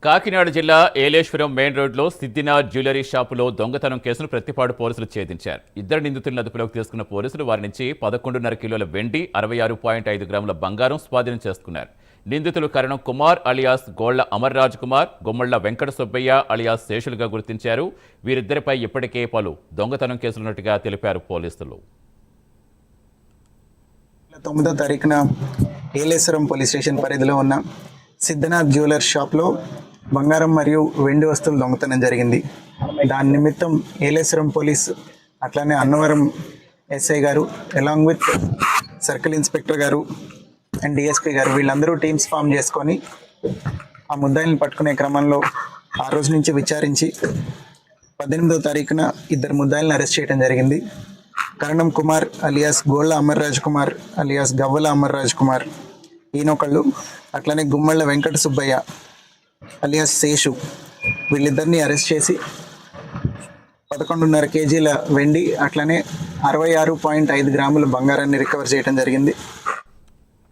కాకినాడ జిల్లా ఏలేశ్వరం మెయిన్ రోడ్లో సిద్దినాథ్ జ్యువెలరీ షాపులో దొంగతనం కేసును ప్రతిపాడు పోలీసులు ఛేదించారు. ఇద్దరు నిందితులను అదుపులోకి తీసుకున్న పోలీసులు వారి నుంచి 11.5 కిలోల వెండి, 66.5 గ్రాముల బంగారం స్వాధీనం చేసుకున్నారు. నిందితులు కరణం కుమార్ అలియాస్ గోళ్ల అమర్ రాజ్ కుమార్, గుమ్మళ్ల వెంకట సుబ్బయ్య అలియాస్ శేషులుగా గుర్తించారు. వీరిద్దరిపై ఇప్పటికే పలు దొంగతనం కేసులున్నట్టుగా తెలిపారు పోలీసులు. 9వ తారీఖున ఏలేశ్వరం పోలీస్ స్టేషన్ పరిధిలో ఉన్న సిద్దినాథ్ జ్యువెలర్ షాప్లో బంగారం మరియు వెండి వస్తువులు దొంగతనం జరిగింది. దాని నిమిత్తం ఏలేశ్వరం పోలీస్ అట్లానే అన్నవరం ఎస్ఐ గారు అలాంగ్ విత్ సర్కిల్ ఇన్స్పెక్టర్ గారు అండ్ డిఎస్పీ గారు వీళ్ళందరూ టీమ్స్ ఫామ్ చేసుకొని ఆ ముద్దాయిల్ని పట్టుకునే క్రమంలో ఆ రోజు నుంచి విచారించి 18వ తారీఖున ఇద్దరు ముద్దాయిల్ని అరెస్ట్ చేయడం జరిగింది. కరణం కుమార్ అలియాస్ గోళ్ల అమర్ రాజ్ కుమార్ అలియాస్ గవ్వల అమర్ రాజ్ కుమార్ ఈయనొకళ్ళు, అట్లనే గుమ్మళ్ళ వెంకట సుబ్బయ్య అలియాస్ శేషు వీళ్ళిద్దరిని అరెస్ట్ చేసి 11.5 కేజీల వెండి అట్లనే 66.5 గ్రాముల బంగారాన్ని రికవర్ చేయడం జరిగింది.